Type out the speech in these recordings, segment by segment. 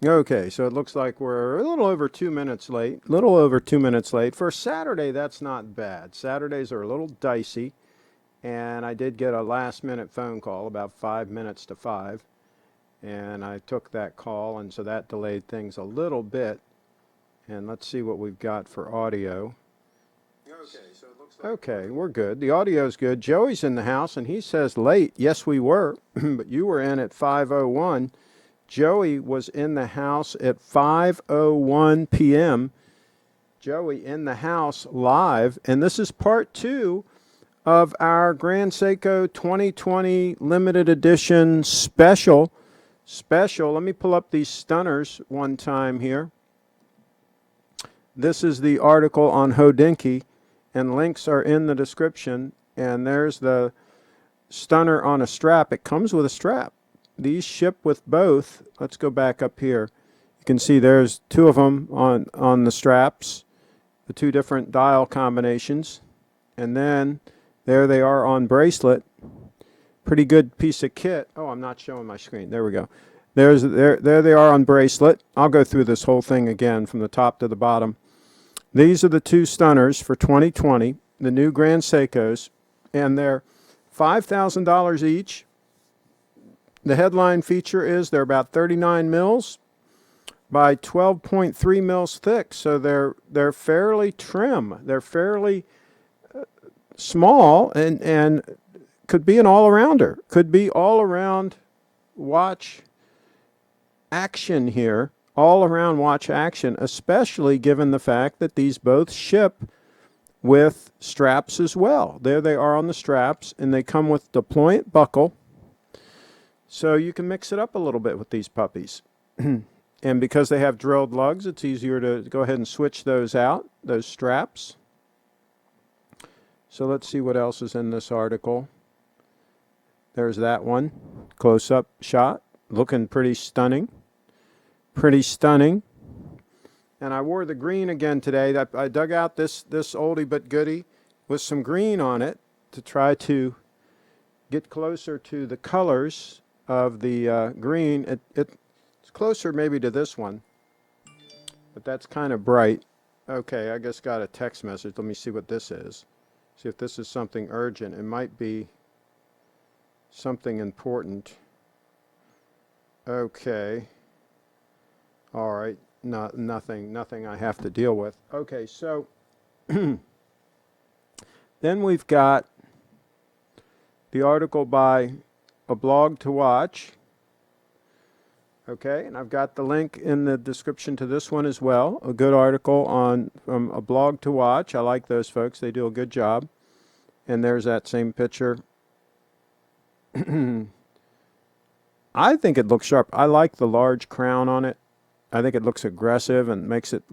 Okay, so it looks like we're a little over 2 minutes late. Little over 2 minutes late. For Saturday, that's not bad. Saturdays are a little dicey, and I did get a last-minute phone call about 5 minutes to 5, and I took that call, and so that delayed things a little bit. And let's see what we've got for audio. Okay, we're good. The audio's good. Joey's in the house, and he says late. Yes, we were, but you were in at 5:01. Joey was in the house at 5:01 p.m. Joey in the house live, and this is part 2 of our Grand Seiko 2020 limited edition special. Let me pull up these stunners one time here. This is the article on Hodinkee, and links are in the description. And there's the stunner on a strap. It comes with a strap. These ship with both. Let's go back up here. You can see there's 2 of them on the straps, the 2 different dial combinations. And then there they are on bracelet. Pretty good piece of kit. Oh, I'm not showing my screen. There we go. There they are on bracelet. I'll go through this whole thing again from the top to the bottom. These are the 2 stunners for 2020, the new Grand Seikos, and they're $5,000 each. The headline feature is they're about 39 mils by 12.3 mils thick, so they're fairly trim. They're fairly small and could be an all-arounder. Could be all-around watch action here. All-around watch action, especially given the fact that these both ship with straps as well. There they are on the straps, and they come with deployant buckle. So you can mix it up a little bit with these puppies. And because they have drilled lugs, it's easier to go ahead and switch those out, those straps. So let's see what else is in this article. There's that one. Close-up shot. Looking pretty stunning. Pretty stunning. And I wore the green again today. I dug out this oldie but goodie with some green on it to try to get closer to the colors of the green. It's closer maybe to this one, but that's kind of bright. Okay, I just got a text message. Let me see what this is. See if this is something urgent. It might be something important. Okay. All right. Nothing I have to deal with. Okay, so then we've got the article by A Blog to Watch. Okay, and I've got the link in the description to this one as well. A good article from A Blog to Watch. I like those folks. They do a good job. And there's that same picture. I think it looks sharp. I like the large crown on it. I think it looks aggressive and makes it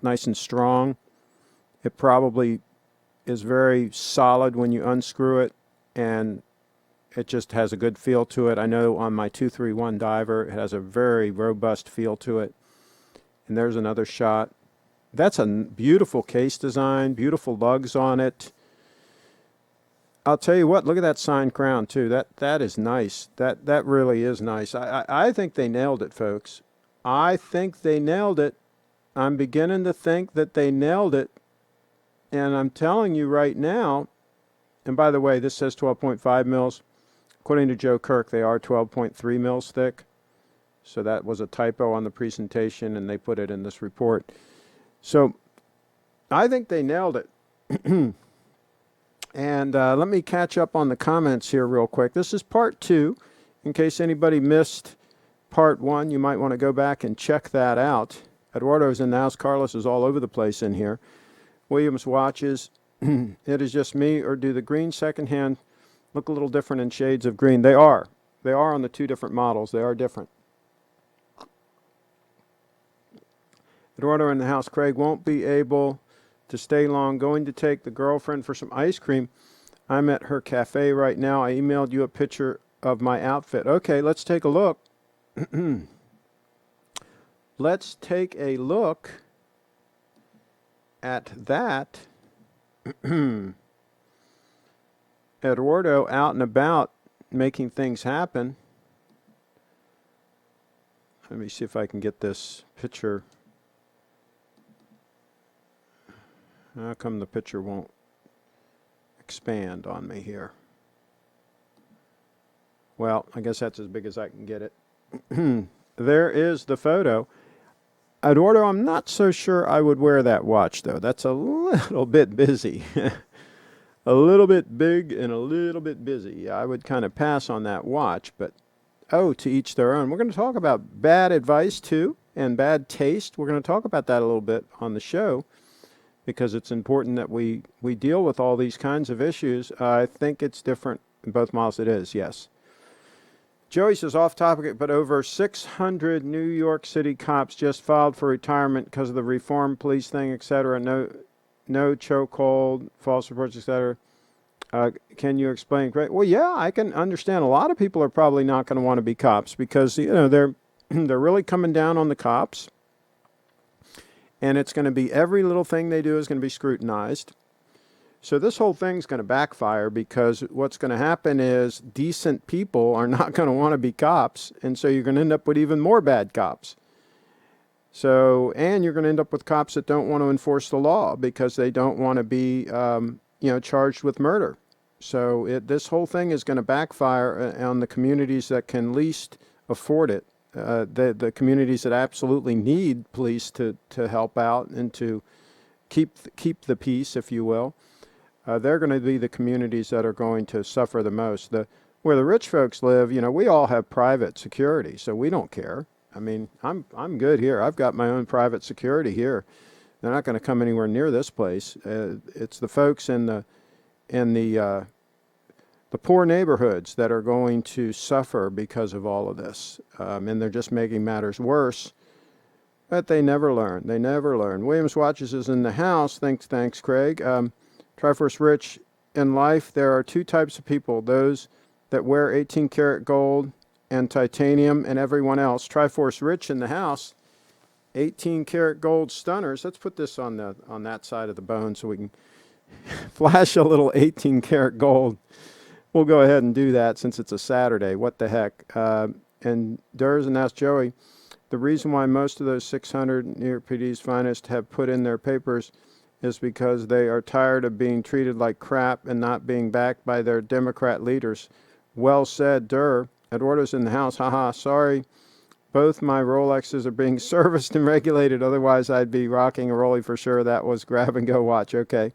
nice and strong. It probably is very solid when you unscrew it, and it just has a good feel to it. I know on my 231 diver, it has a very robust feel to it. And there's another shot. That's a beautiful case design, beautiful lugs on it. I'll tell you what, look at that signed crown too. That is nice. That really is nice. I think they nailed it, folks. I think they nailed it. I'm beginning to think that they nailed it. And I'm telling you right now, and by the way, this says 12.5 mils. According to Joe Kirk, they are 12.3 mils thick. So that was a typo on the presentation, and they put it in this report. So I think they nailed it. And let me catch up on the comments here real quick. This is part 2. In case anybody missed part 1, you might want to go back and check that out. Eduardo's in the house. Carlos is all over the place in here. Williams watches. It is just me, or do the green secondhand look a little different in shades of green? They are. They are on the 2 different models. They are different. Eduardo in the house. Craig won't be able to stay long. Going to take the girlfriend for some ice cream. I'm at her cafe right now. I emailed you a picture of my outfit. Okay, let's take a look. Let's take a look at that. Eduardo out and about making things happen. Let me see if I can get this picture. How come the picture won't expand on me here? Well, I guess that's as big as I can get it. There is the photo. Eduardo, I'm not so sure I would wear that watch, though. That's a little bit busy. A little bit big and a little bit busy. I would kind of pass on that watch, but oh, to each their own. We're going to talk about bad advice, too, and bad taste. We're going to talk about that a little bit on the show because it's important that we deal with all these kinds of issues. I think it's different in both models. It is, yes. Joey says, off topic, but over 600 New York City cops just filed for retirement because of the reform police thing, etc. No chokehold, false reports, etc. Can you explain? Great. Well, yeah, I can understand. A lot of people are probably not going to want to be cops because they're really coming down on the cops, and it's going to be every little thing they do is going to be scrutinized. So this whole thing's going to backfire because what's going to happen is decent people are not going to want to be cops, and so you're going to end up with even more bad cops. So, and you're going to end up with cops that don't want to enforce the law because they don't want to be, charged with murder. So this whole thing is going to backfire on the communities that can least afford it. The communities that absolutely need police to help out and to keep the peace, if you will. They're going to be the communities that are going to suffer the most. Where the rich folks live, we all have private security, so we don't care. I mean, I'm good here. I've got my own private security here. They're not going to come anywhere near this place. It's the folks in the poor neighborhoods that are going to suffer because of all of this, and they're just making matters worse. But they never learn. They never learn. Williams Watches is in the house. Thanks, Craig. Triforce Rich, in life, there are two types of people, those that wear 18 karat gold and titanium and everyone else. Triforce Rich in the house, 18 karat gold stunners. Let's put this on that side of the bone so we can flash a little 18 karat gold. We'll go ahead and do that since it's a Saturday. What the heck? And Durz asked Joey, the reason why most of those 600 New York PD's finest have put in their papers is because they are tired of being treated like crap and not being backed by their Democrat leaders. Well said, Durr. Eduardo's in the house. Haha, sorry. Both my Rolexes are being serviced and regulated. Otherwise, I'd be rocking a Rollie for sure. That was grab-and-go watch. Okay.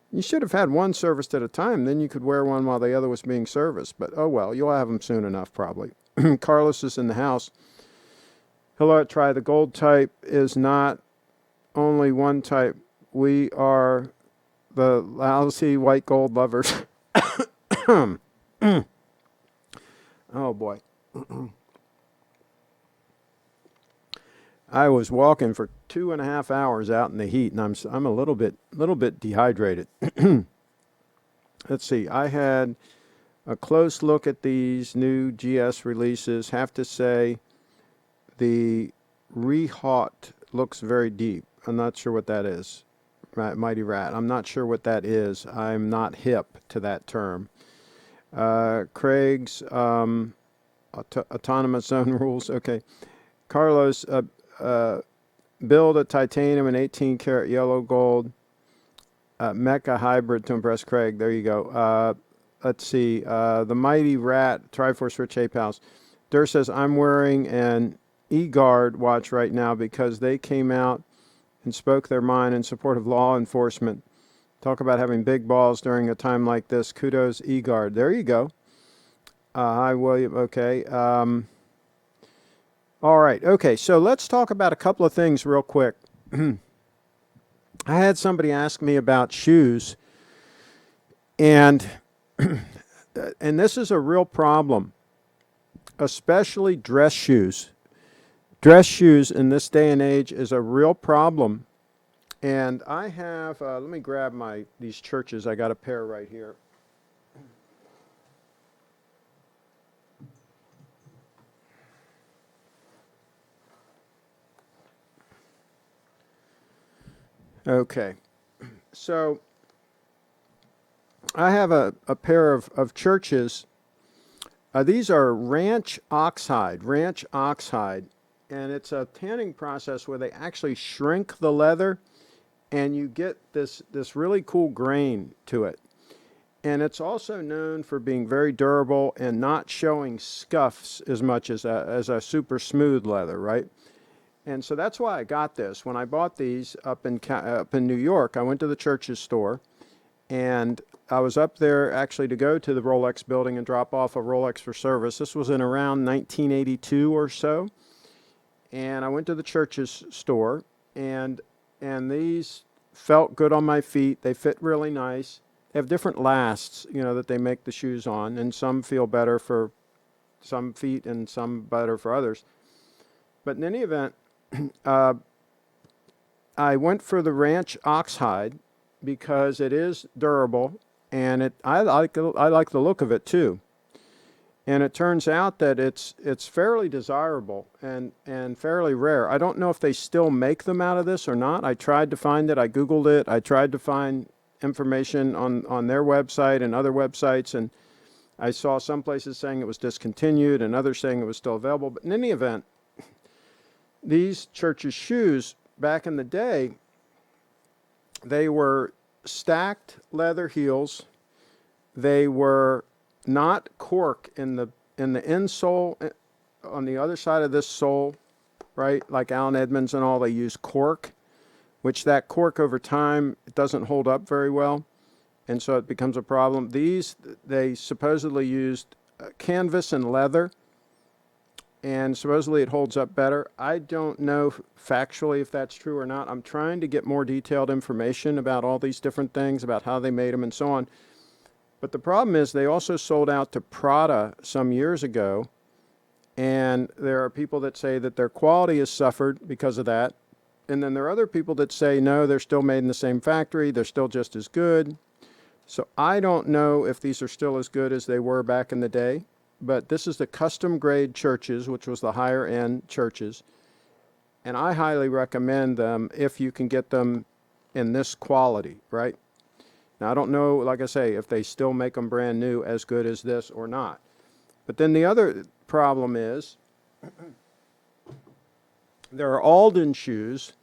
You should have had one serviced at a time. Then you could wear one while the other was being serviced. But, oh well, you'll have them soon enough, probably. Carlos is in the house. Hello, try. The gold type is not only one type. We are the lousy white gold lovers. Oh, boy. I was walking for 2.5 hours out in the heat, and I'm a little bit dehydrated. Let's see. I had a close look at these new GS releases. Have to say, the Rehot looks very deep. I'm not sure what that is. Mighty Rat. I'm not sure what that is. I'm not hip to that term. Craig's autonomous zone rules. Okay. Carlos, build a titanium and 18 karat yellow gold mecha hybrid to impress Craig. There you go. Let's see. The Mighty Rat, Triforce Rich Ape House. Durr says, I'm wearing an E-Guard watch right now because they came out and spoke their mind in support of law enforcement. Talk about having big balls during a time like this. Kudos, E-Guard. There you go. Hi, William. Okay. All right. Okay, so let's talk about a couple of things real quick. I had somebody ask me about shoes, and this is a real problem, especially dress shoes. Dress shoes in this day and age is a real problem. And I have, let me grab these Churches. I got a pair right here. Okay. So I have a pair of Churches These are ranch oxhide, and it's a tanning process where they actually shrink the leather, and you get this really cool grain to it. And it's also known for being very durable and not showing scuffs as much as a super smooth leather, right? And so that's why I got this. When I bought these up in New York, I went to the Church's store, and I was up there actually to go to the Rolex building and drop off a Rolex for service. This was in around 1982 or so. And I went to the Church's store, and these felt good on my feet. They fit really nice. They have different lasts, that they make the shoes on, and some feel better for some feet and some better for others. But in any event, I went for the ranch oxhide because it is durable, and I like the look of it too. And it turns out that it's fairly desirable and fairly rare. I don't know if they still make them out of this or not. I tried to find it. I Googled it. I tried to find information on their website and other websites, and I saw some places saying it was discontinued and others saying it was still available. But in any event, these Church's shoes back in the day, they were stacked leather heels. They were not cork in the insole. On the other side of this sole, right, like Allen Edmonds and all, they use cork, which that cork over time, it doesn't hold up very well, and so it becomes a problem. These, they supposedly used canvas and leather, and supposedly it holds up better. I don't know factually if that's true or not. I'm trying to get more detailed information about all these different things, about how they made them and so on. But the problem is they also sold out to Prada some years ago, and there are people that say that their quality has suffered because of that. And then there are other people that say, no, they're still made in the same factory. They're still just as good. So I don't know if these are still as good as they were back in the day. But this is the custom grade Church's, which was the higher end Church's. And I highly recommend them if you can get them in this quality, right? Now, I don't know, like I say, if they still make them brand new as good as this or not. But then the other problem is there are Alden shoes,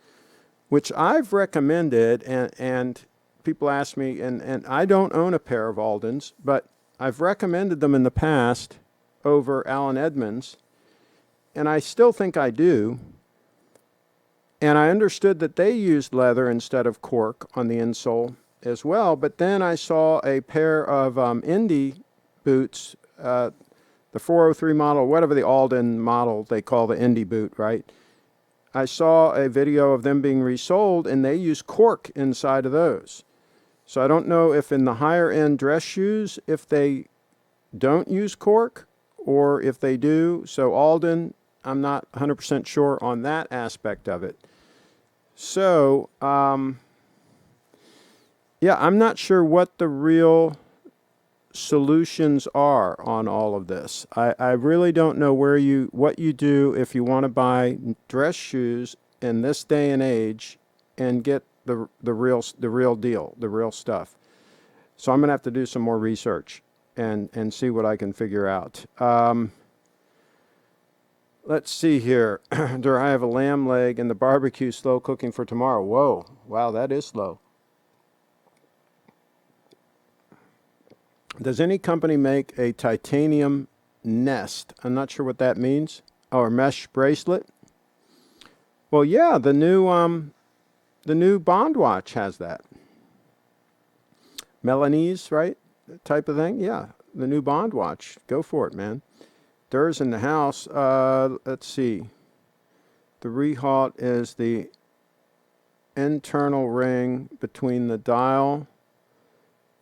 which I've recommended, and people ask me, and I don't own a pair of Aldens, but I've recommended them in the past over Allen Edmonds, and I still think I do. And I understood that they used leather instead of cork on the insole as well, but then I saw a pair of Indy boots, the 403 model, whatever the Alden model they call the Indy boot, right? I saw a video of them being resold, and they use cork inside of those. So I don't know if in the higher end dress shoes, if they don't use cork, or if they do. So Alden, I'm not 100% sure on that aspect of it. So, yeah, I'm not sure what the real solutions are on all of this. I really don't know what you do if you want to buy dress shoes in this day and age and get the real deal, the real stuff. So I'm going to have to do some more research and see what I can figure out. Let's see here. Do I have a lamb leg and the barbecue slow cooking for tomorrow? Whoa, wow, that is slow. Does any company make a titanium nest? I'm not sure what that means. Or mesh bracelet? Well, yeah, the new Bond watch has that. Milanese, right? Type of thing. Yeah, the new Bond watch. Go for it, man. Dur's in the house. Let's see. The rehaut is the internal ring between the dial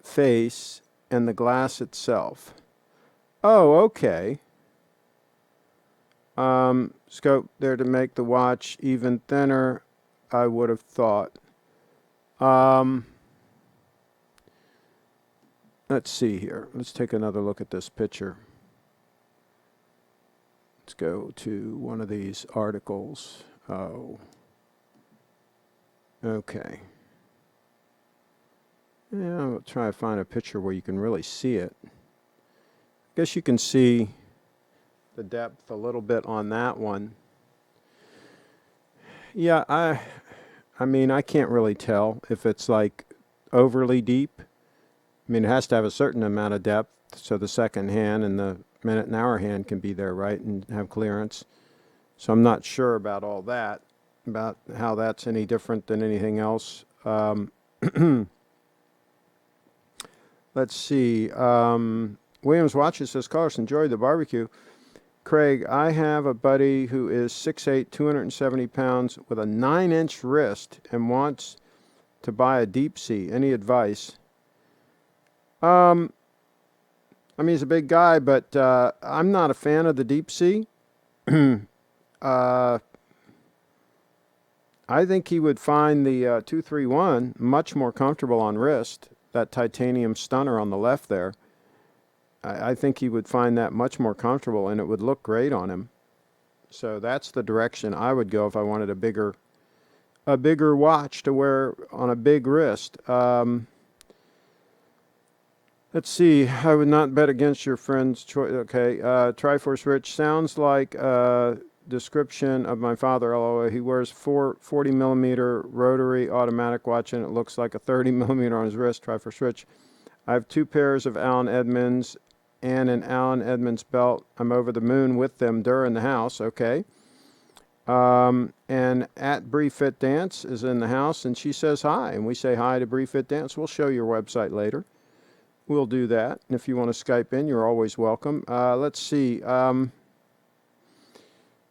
face and the glass itself. Oh, okay. Scope there to make the watch even thinner, I would have thought. Let's see here. Let's take another look at this picture. Let's go to one of these articles. Oh. Okay. Yeah, I'll try to find a picture where you can really see it. I guess you can see the depth a little bit on that one. Yeah, I mean, I can't really tell if it's like overly deep. I mean, it has to have a certain amount of depth so the second hand and the minute and hour hand can be there, right, and have clearance. So I'm not sure about all that, about how that's any different than anything else. Let's see. Williams Watches says, Carlos, enjoy the barbecue. Craig, I have a buddy who is 6'8", 270 pounds with a 9-inch wrist and wants to buy a deep sea. Any advice? I mean, he's a big guy, but I'm not a fan of the deep sea. I think he would find the 231 much more comfortable on wrist, that titanium stunner on the left there. I think he would find that much more comfortable, and it would look great on him. So that's the direction I would go if I wanted a bigger watch to wear on a big wrist. Let's see. I would not bet against your friend's choice. Okay. Triforce Rich sounds like a description of my father. Although he wears 40 millimeter rotary automatic watch, and it looks like a 30 millimeter on his wrist. Triforce Rich. I have 2 pairs of Allen Edmonds and an Allen Edmonds belt. I'm over the moon with them. They're in the house. Okay. And at Bree Fit Dance is in the house, and she says hi, and we say hi to Bree Fit Dance. We'll show your website later. We'll do that. And if you want to Skype in, you're always welcome. Let's see.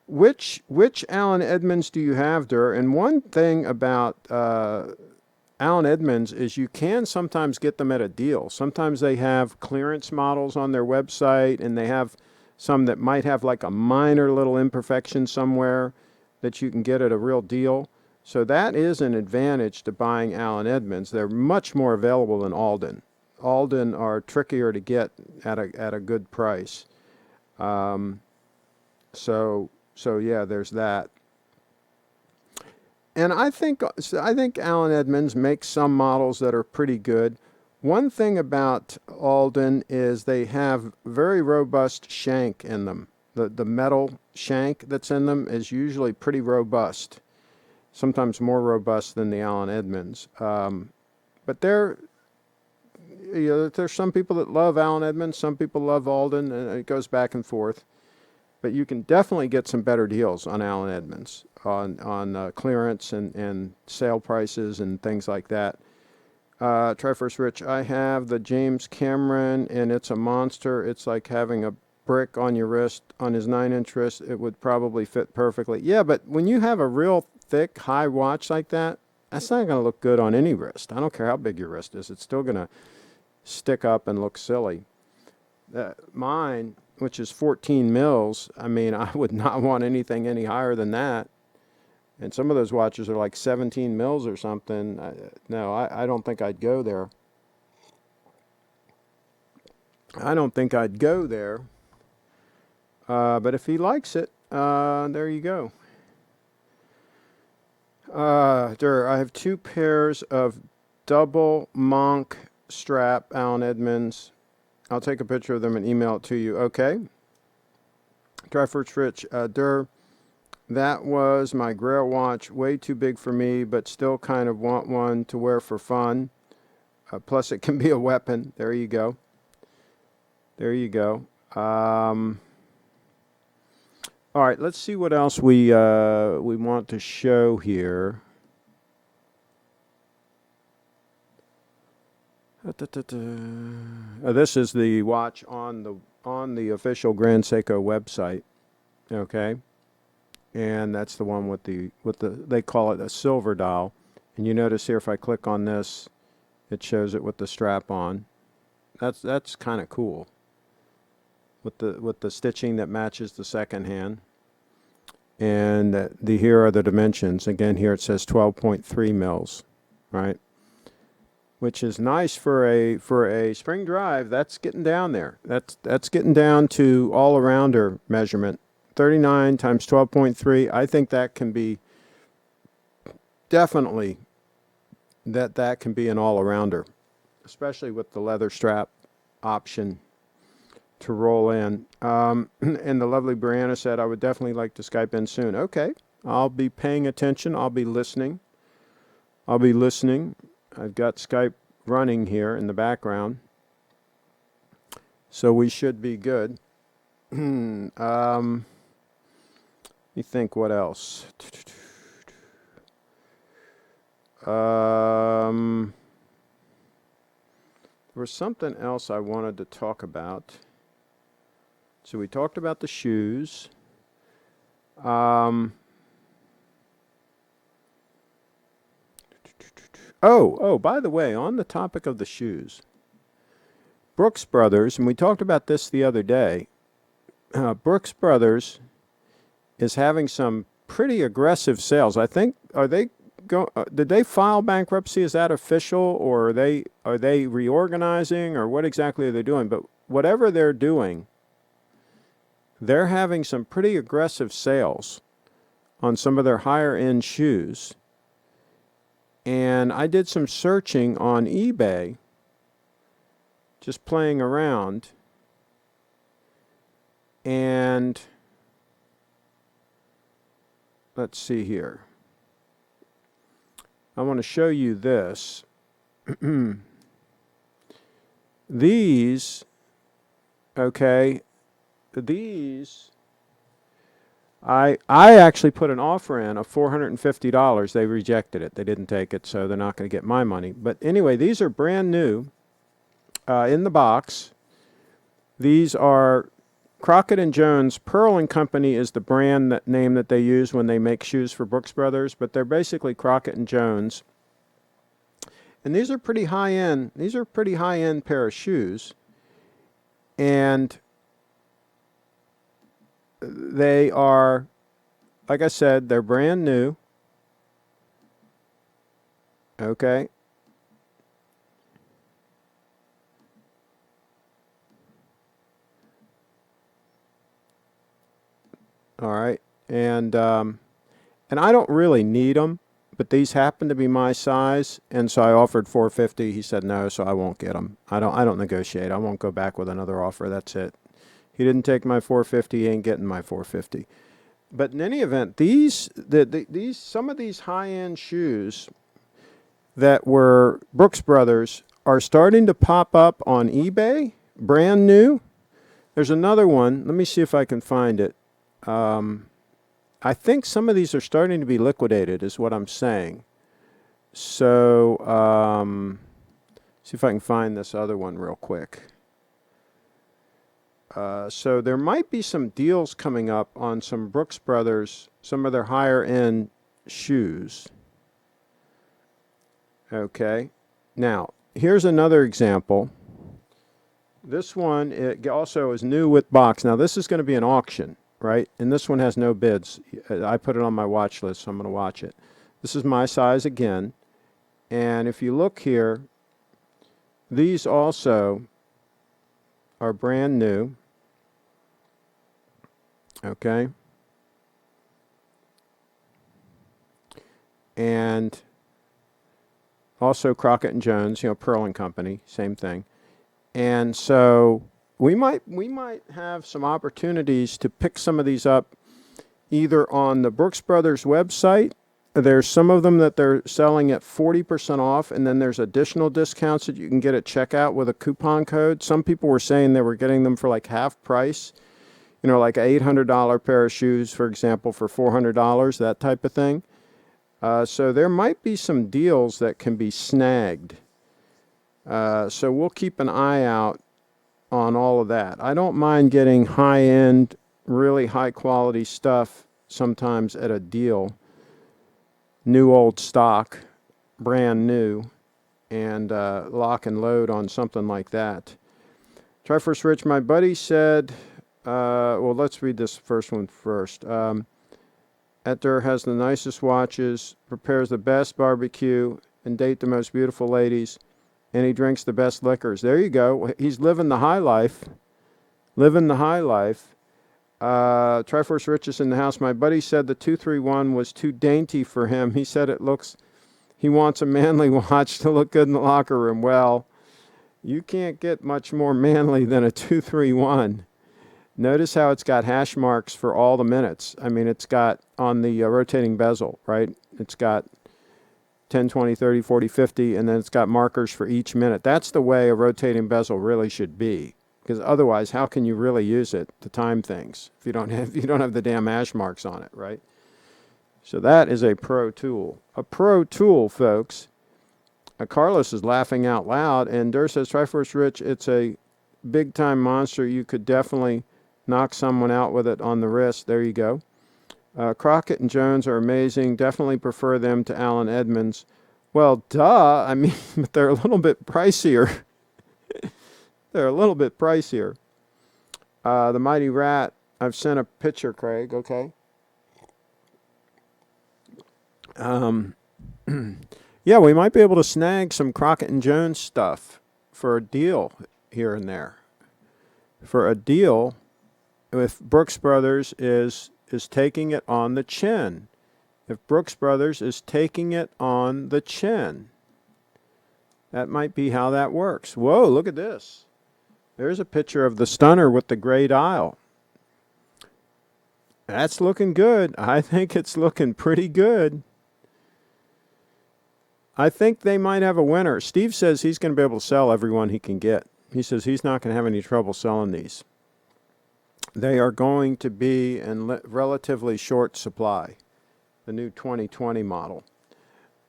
Which Allen Edmonds do you have, Dur? And one thing about Allen Edmonds is you can sometimes get them at a deal. Sometimes they have clearance models on their website, and they have some that might have like a minor little imperfection somewhere that you can get at a real deal. So that is an advantage to buying Allen Edmonds. They're much more available than Alden. Alden are trickier to get at a good price. So yeah, there's that. And I think Allen Edmonds makes some models that are pretty good. One thing about Alden is they have very robust shank in them. The metal shank that's in them is usually pretty robust, sometimes more robust than the Allen Edmonds. But there's some people that love Allen Edmonds, some people love Alden, and it goes back and forth. But you can definitely get some better deals on Allen Edmonds on clearance and sale prices and things like that. Triforce Rich, I have the James Cameron, and it's a monster. It's like having a brick on your wrist, on his 9-inch wrist. It would probably fit perfectly. Yeah, but when you have a real thick, high watch like that, that's not going to look good on any wrist. I don't care how big your wrist is. It's still going to stick up and look silly. Mine, which is 14 mils, I mean, I would not want anything any higher than that. And some of those watches are like 17 mils or something. No, I don't think I'd go there. I don't think I'd go there. But if he likes it, there you go. I have 2 pairs of double monk strap Allen Edmonds. I'll take a picture of them and email it to you. Okay. Triforce Rich, that was my Grail watch. Way too big for me, but still kind of want one to wear for fun. Plus, it can be a weapon. There you go. There you go. All right, let's see what else we want to show here. This is the watch on the official Grand Seiko website. Okay. And that's the one with the they call it a silver dial. And you notice here if I click on this, it shows it with the strap on. That's kind of cool. With the stitching that matches the second hand. And here are the dimensions. Again, here it says 12.3 mils, right? Which is nice for a spring drive. That's getting down there. That's getting down to all-arounder measurement. 39 times 12.3. I think that can be definitely that can be an all-arounder, especially with the leather strap option. to roll in. And the lovely Brianna said, I would definitely like to Skype in soon. Okay, I'll be paying attention. I'll be listening. I've got Skype running here in the background, so we should be good. Let me think what else. There was something else I wanted to talk about. So we talked about the shoes. Oh, by the way, on the topic of the shoes, Brooks Brothers, and we talked about this the other day, Brooks Brothers is having some pretty aggressive sales. I think, did they file bankruptcy? Is that official, or are they reorganizing, or what exactly are they doing? But whatever they're doing, they're having some pretty aggressive sales on some of their higher end shoes. And I did some searching on eBay, just playing around, and let's see here. I want to show you this. These, I actually put an offer in of $450. They rejected it. They didn't take it, so they're not going to get my money. But anyway, these are brand new in the box. These are Crockett & Jones. Pearl & Company is the brand name that they use when they make shoes for Brooks Brothers, but they're basically Crockett & Jones. And these are pretty high-end. These are a pretty high-end pair of shoes. And they are, like I said, they're brand new. Okay. All right. And I don't really need them, but these happen to be my size, and so I offered $450. He said no, so I won't get them. I don't negotiate. I won't go back with another offer. That's it. He didn't take my $450. He ain't getting my $450. But in any event, these some of these high-end shoes that were Brooks Brothers are starting to pop up on eBay, brand new. There's another one. Let me see if I can find it. I think some of these are starting to be liquidated, is what I'm saying. So, see if I can find this other one real quick. So there might be some deals coming up on some Brooks Brothers, some of their higher end shoes. Okay. Now, here's another example. This one, it also is new with box. Now, this is going to be an auction, right? And this one has no bids. I put it on my watch list, so I'm going to watch it. This is my size again. And if you look here, these also are brand new. Okay. And also Crockett & Jones, Pearl & Company, same thing. And so we might have some opportunities to pick some of these up either on the Brooks Brothers website. There's some of them that they're selling at 40% off, and then there's additional discounts that you can get at checkout with a coupon code. Some people were saying they were getting them for like half price, like an $800 pair of shoes, for example, for $400, that type of thing. So there might be some deals that can be snagged. So we'll keep an eye out on all of that. I don't mind getting high-end, really high-quality stuff sometimes at a deal. New old stock, brand new, and lock and load on something like that. Try First Rich, my buddy said, well, let's read this first one first. Ether has the nicest watches, prepares the best barbecue, and date the most beautiful ladies, and he drinks the best liquors. There you go. He's living the high life. Living the high life. Triforce Riches in the house. My buddy said the 231 was too dainty for him. He said he wants a manly watch to look good in the locker room. Well, You can't get much more manly than a 231. Notice how it's got hash marks for all the minutes. I mean, it's got on the rotating bezel, right? It's got 10, 20, 30, 40, 50, and then it's got markers for each minute. That's the way a rotating bezel really should be. Because otherwise, how can you really use it to time things if you don't have the damn hash marks on it, right? So that is a pro tool. A pro tool, folks. Carlos is laughing out loud, and Durr says, Triforce Rich, it's a big-time monster. You could definitely knock someone out with it on the wrist. There you go. Crockett and Jones are amazing. Definitely prefer them to Allen Edmonds. Well, duh. I mean, but they're a little bit pricier. They're a little bit pricier. The Mighty Rat, I've sent a picture, Craig, okay? Yeah, we might be able to snag some Crockett and Jones stuff for a deal here and there. For a deal, if Brooks Brothers is taking it on the chin. If Brooks Brothers is taking it on the chin. That might be how that works. Whoa, look at this. There's a picture of the stunner with the gray dial. That's looking good. I think it's looking pretty good. I think they might have a winner. Steve says he's going to be able to sell everyone he can get. He says he's not going to have any trouble selling these. They are going to be in relatively short supply, the new 2020 model.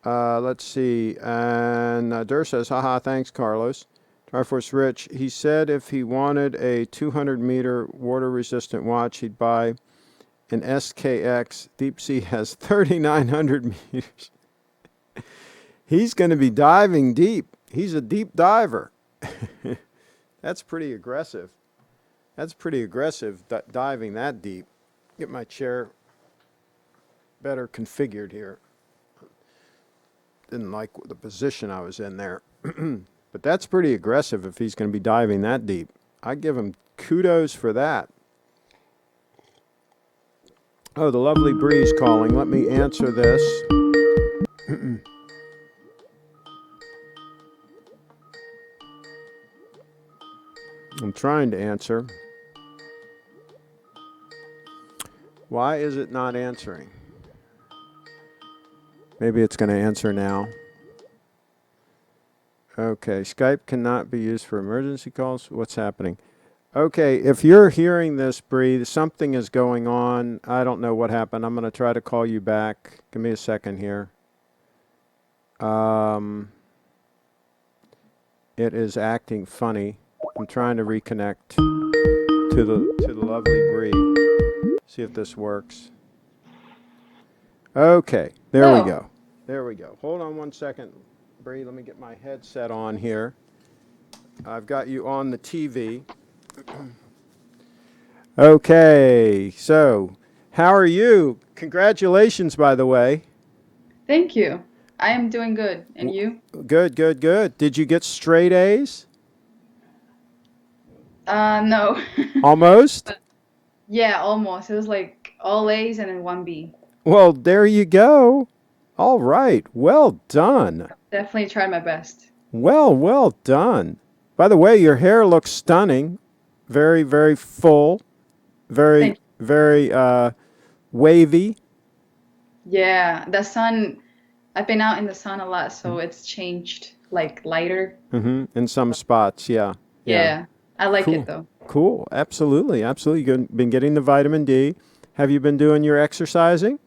Let's see. And Durr says, haha, thanks, Carlos. Triforce Rich, he said if he wanted a 200-meter water-resistant watch, he'd buy an SKX. Deep Sea has 3,900 meters. He's going to be diving deep. He's a deep diver. That's pretty aggressive. That's pretty aggressive, diving that deep. Get my chair better configured here. Didn't like the position I was in there. But that's pretty aggressive if he's going to be diving that deep. I give him kudos for that. Oh, the lovely Bree's calling. Let me answer this. I'm trying to answer. Why is it not answering? Maybe it's going to answer now. Okay, Skype cannot be used for emergency calls. What's happening? Okay, if you're hearing this, Bree, something is going on. I don't know what happened. I'm going to try to call you back. Give me a second here. It is acting funny. I'm trying to reconnect to the lovely Bree. See if this works. Okay, there we go. There we go. Hold on one second, Bree. Let me get my headset on here. I've got you on the TV. Okay, so how are you? Congratulations, by the way. Thank you. I am doing good. And you? Good, good, good. Did you get straight A's? No. Almost? Yeah, almost. It was like all A's and then one B. Well, there you go. All right. Well done. Definitely tried my best. Well done. By the way, your hair looks stunning. Very, very full. Very, very wavy. Yeah, the sun, I've been out in the sun a lot, so it's changed, like lighter. In some spots, yeah. Yeah, I like Cool. it though. Cool. Absolutely. Absolutely. You've been getting the vitamin D. Have you been doing your exercising?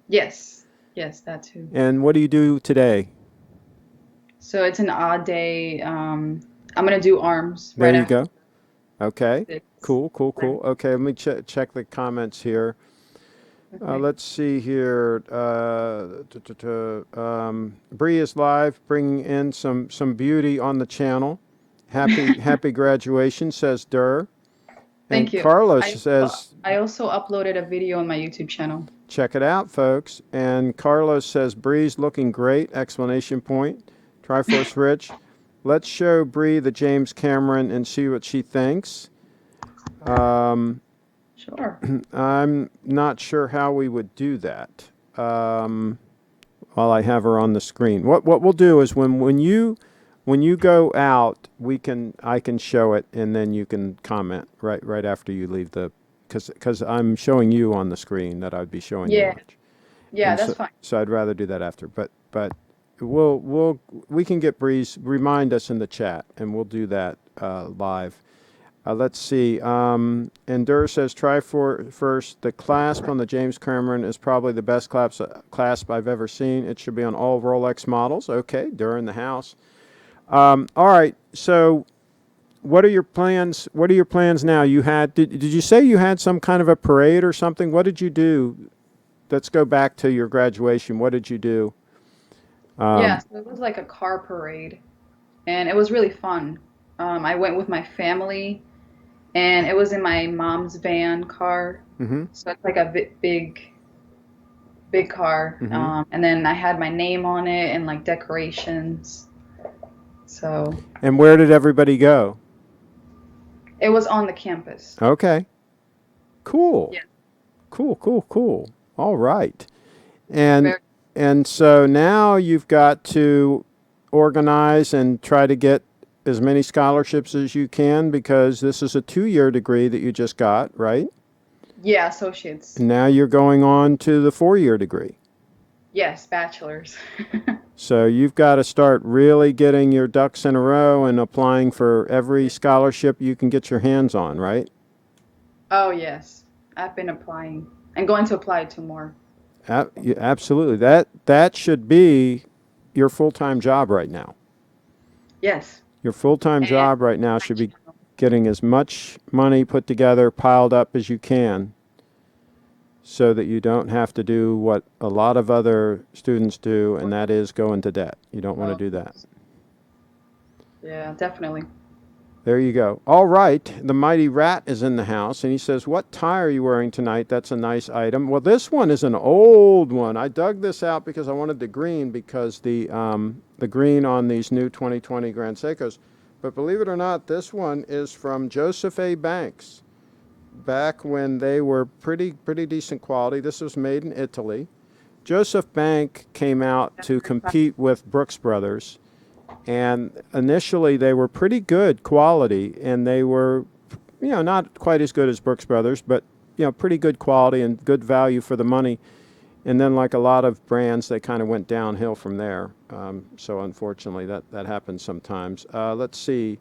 Yes, yes, that too. And what do you do today? So it's an odd day. I'm gonna do arms There right you after go. Okay. this. Cool. Okay, let me check the comments here. Okay. Let's see here. Bree is live, bringing in some beauty on the channel. Happy graduation, says Durr. Thank And you. Carlos says, I also uploaded a video on my YouTube channel. check it out, folks. And Carlos says, Bree's looking great! Exclamation point. Triforce Rich. Let's show Bree the James Cameron and see what she thinks. Sure. I'm not sure how we would do that while I have her on the screen. What we'll do is when you when you go out, I can show it, and then you can comment right after you leave the, because I'm showing you on the screen that I'd be showing you Yeah. watch, Yeah, and that's fine. so I'd rather do that after. But we can get Breeze remind us in the chat, and we'll do that live. Let's see. Endure says, try first. The clasp on the James Cameron is probably the best clasp I've ever seen. It should be on all Rolex models. Okay, Dur in the house. All right. So, what are your plans? What are your plans now? Did you say you had some kind of a parade or something? What did you do? Let's go back to your graduation. What did you do? Yeah, so it was like a car parade, and it was really fun. I went with my family, and it was in my mom's van car. Mm-hmm. So it's like a big car. Mm-hmm. And then I had my name on it and like decorations. So And where did everybody go? it was on the campus. Okay. Cool. Yeah, Cool. All right. And very. and so now you've got to organize and try to get as many scholarships as you can, because this is a 2-year degree that you just got, right? Yeah, associates. And now you're going on to the 4-year degree. Yes, bachelors. So you've got to start really getting your ducks in a row and applying for every scholarship you can get your hands on, right? Oh, yes. I've been applying and going to apply to more. Absolutely. That should be your full-time job right now. Yes. Your full-time And job right now should be getting as much money put together, piled up as you can, so that you don't have to do what a lot of other students do, and that is go into debt. You don't want to do that. yeah, definitely. There you go. All right. The Mighty Rat is in the house, and he says, what tie are you wearing tonight? That's a nice item. Well, this one is an old one. I dug this out because I wanted the green, because the green on these new 2020 Grand Seikos. But believe it or not, this one is from Joseph A. Banks, back when they were pretty decent quality. This was made in Italy. Joseph Bank came out to compete with Brooks Brothers, and initially they were pretty good quality, and they were, not quite as good as Brooks Brothers, but pretty good quality and good value for the money. And then, like a lot of brands, they kind of went downhill from there. So unfortunately, that happens sometimes. Let's see.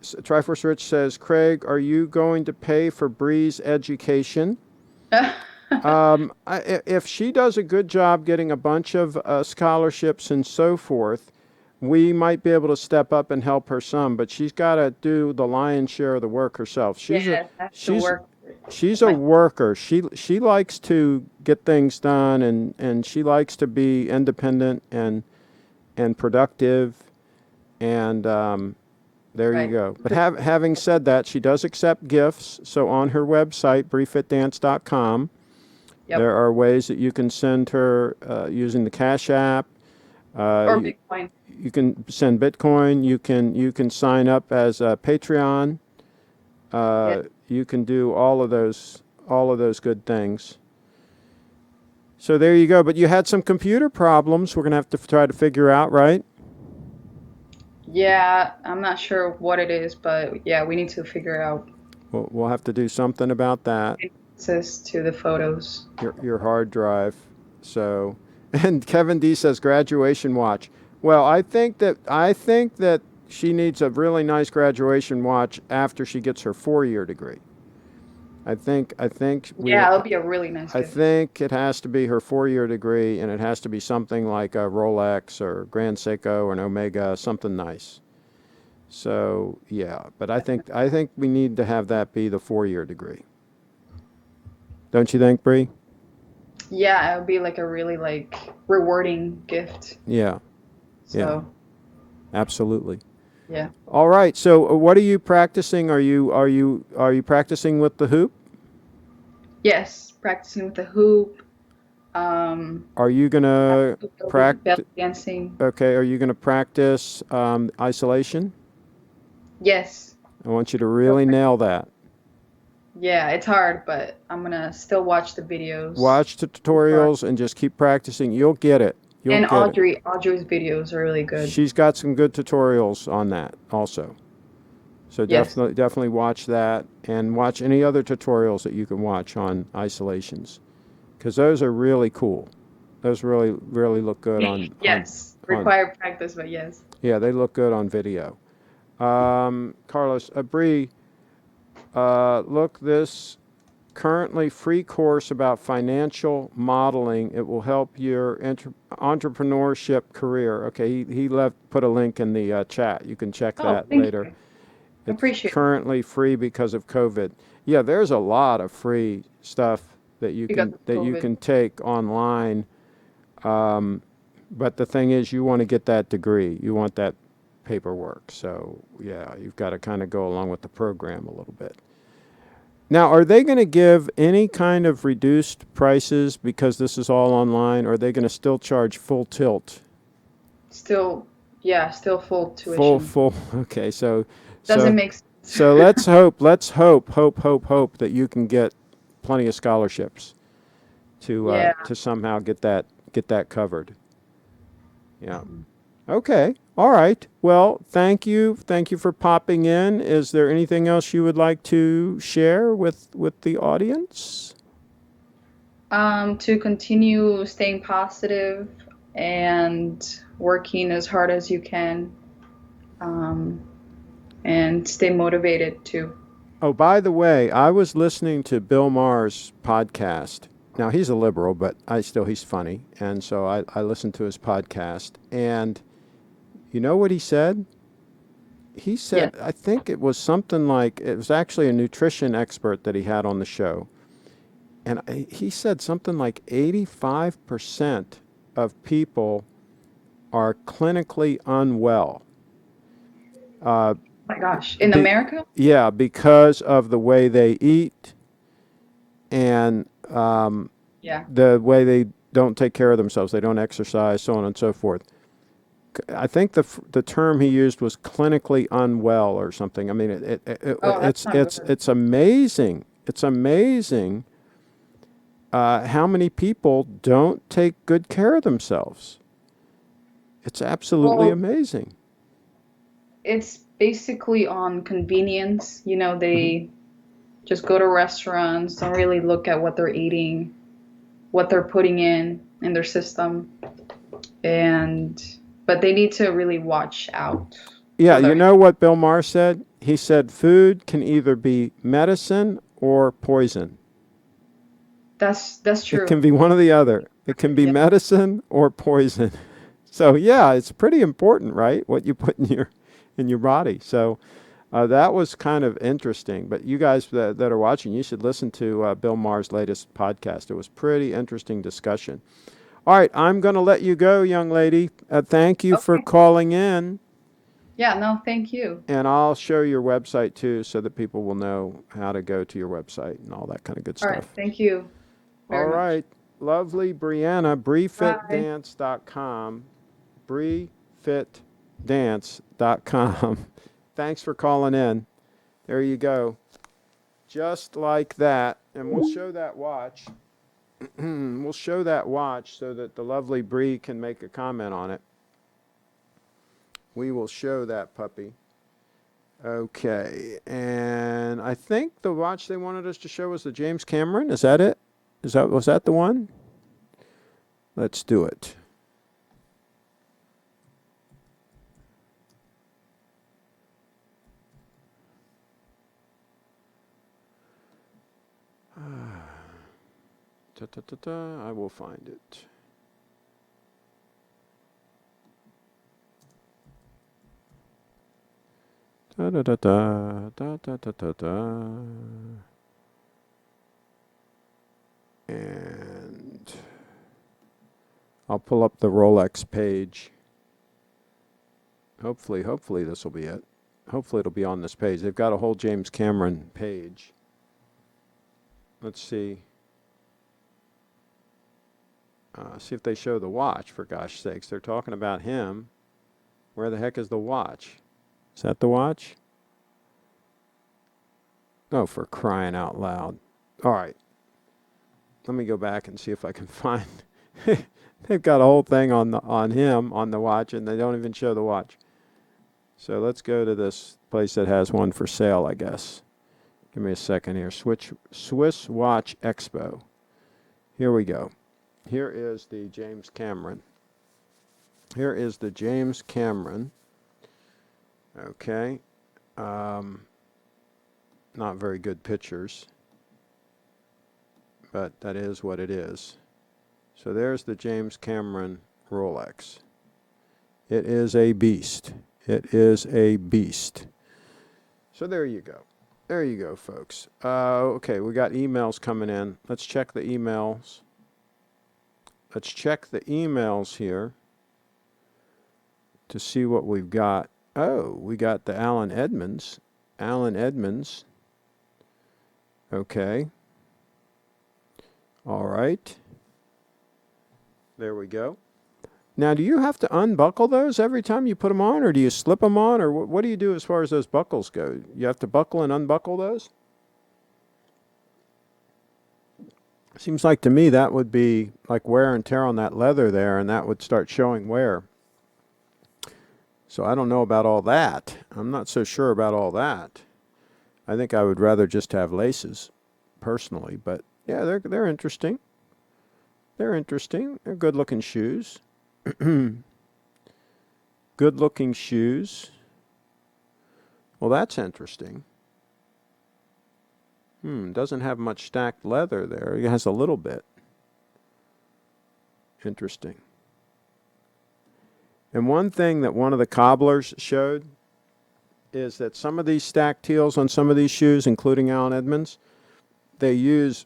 Triforce Rich says, Craig, are you going to pay for Bree's education? If she does a good job getting a bunch of scholarships and so forth, we might be able to step up and help her some, but she's got to do the lion's share of the work herself. Yes, that's the She's work. she's a worker. She likes to get things done, and she likes to be independent and productive, and there you Right. go. But having said that, she does accept gifts. So on her website, briefitdance.com, Yep. there are ways that you can send her using the Cash App. Or Bitcoin. You can send Bitcoin. You can sign up as a Patreon. Yes. You can do all of those good things. So there you go. But you had some computer problems. We're gonna have to try to figure out, right? Yeah, I'm not sure what it is, but yeah, we need to figure it out. We'll have to do something about that. Access to the photos. Your hard drive. So, and Kevin D says graduation watch. Well, I think that she needs a really nice graduation watch after she gets her 4-year degree. I think Yeah, it'll be a really nice I gift. think it has to be her 4-year degree, and it has to be something like a Rolex or Grand Seiko or an Omega, something nice. So yeah, but I think we need to have that be the 4-year degree. Don't you think, Bree? Yeah, it would be like a really rewarding gift. Yeah, So, absolutely. yeah. All right. So what are you practicing? Are you practicing with the hoop? Yes, practicing with the hoop. Are you gonna practice? Belly dancing. Okay. Are you gonna practice isolation? Yes. I want you to really nail that. Yeah, it's hard, but I'm gonna still watch the videos. Watch the tutorials and just keep practicing. You'll get it. You'll And get it. Audrey's videos are really good. She's got some good tutorials on that also. So Yes. definitely watch that, and watch any other tutorials that you can watch on isolations, because those are really cool. Those really look good Yes. on Required practice, but yes. yeah, they look good on video. Carlos, Bree, look this currently free course about financial modeling. It will help your entrepreneurship career. Okay, he put a link in the chat. You can check Oh, that thank later. you. It's Appreciate it. currently free because of COVID. Yeah, there's a lot of free stuff that Because of you COVID. can take online. But the thing is, you want to get that degree. You want that paperwork. So yeah, you've got to kind of go along with the program a little bit. Now, are they going to give any kind of reduced prices because this is all online, or are they going to still charge full tilt? Still, yeah, still full Full, tuition. full. Okay, Doesn't so, make sense. so let's hope that you can get plenty of scholarships Yeah. to somehow get that covered. Yeah. Okay. All right. Well, thank you. Thank you for popping in. Is there anything else you would like to share with the audience? To continue staying positive and working as hard as you can, um, and stay motivated too. Oh, by the way, I was listening to Bill Maher's podcast. Now, he's a liberal, but he's funny. And so I listened to his podcast. And you know what he said? He Yes. said, I think it was something like, it was actually a nutrition expert that he had on the show. And he said something like 85% of people are clinically unwell. Uh, Oh my gosh. In be, America? yeah, because of the way they eat and Yeah. the way they don't take care of themselves. They don't exercise, so on and so forth. I think the term he used was clinically unwell or something. I mean, Oh, that's not good. it's amazing. It's amazing how many people don't take good care of themselves. It's absolutely Well, amazing. it's basically on convenience. Hmm. They just go to restaurants, don't really look at what they're eating, what they're putting in their system, and but they need to really watch out Yeah, for you their know what Bill Maher said? He said food can either be medicine or poison. That's It can true. be one or the other. It can be Yeah. medicine or poison. So yeah, it's pretty important, right? What you put in your body. So that was kind of interesting. But you guys that are watching, you should listen to Bill Maher's latest podcast. It was pretty interesting discussion. All right, I'm going to let you go, young lady. Thank you for Okay. calling in, Yeah, no, thank you. and I'll show your website too, so that people will know how to go to your website and all that kind of good All right, stuff. thank you All very much. right, lovely Brianna, Bye. briefitdance.com, briefitdance.com. Thanks for calling in. There you go. Just like that. And we'll show that watch. We'll show that watch so that the lovely Bree can make a comment on it. We will show that puppy. Okay. And I think the watch they wanted us to show was the James Cameron. Is that it? Was that the one? Let's do it. I will find it. Da da da da da da da da da. And I'll pull up the Rolex page. Hopefully this will be it. Hopefully it'll be on this page. They've got a whole James Cameron page. Let's see. See if they show the watch, for gosh sakes. They're talking about him. Where the heck is the watch? Is that the watch? Oh, for crying out loud. All right. Let me go back and see if I can find They've got a whole thing on him on the watch, and they don't even show the watch. So let's go to this place that has one for sale, I guess. Give me a second here. Swiss Watch Expo. Here we go. Here is the James Cameron. Here is the James Cameron. Okay. Not very good pictures, but that is what it is. So there's the James Cameron Rolex. It is a beast. It is a beast. So there you go. There you go, folks. Okay, we got emails coming in. Let's check the emails. Let's check the emails here to see what we've got. Oh, we got the Alan Edmonds. Alan Edmonds. Okay. All right. There we go. Now, do you have to unbuckle those every time you put them on, or do you slip them on, or what do you do as far as those buckles go? You have to buckle and unbuckle those? Seems like to me that would be like wear and tear on that leather there, and that would start showing wear. So I don't know about all that. I'm not so sure about all that. I think I would rather just have laces, personally. But yeah, they're interesting. They're interesting. They're good-looking shoes. Good-looking shoes. Well, that's interesting. Doesn't have much stacked leather there. It has a little bit. Interesting. And one thing that one of the cobblers showed is that some of these stacked heels on some of these shoes, including Alan Edmonds, they use,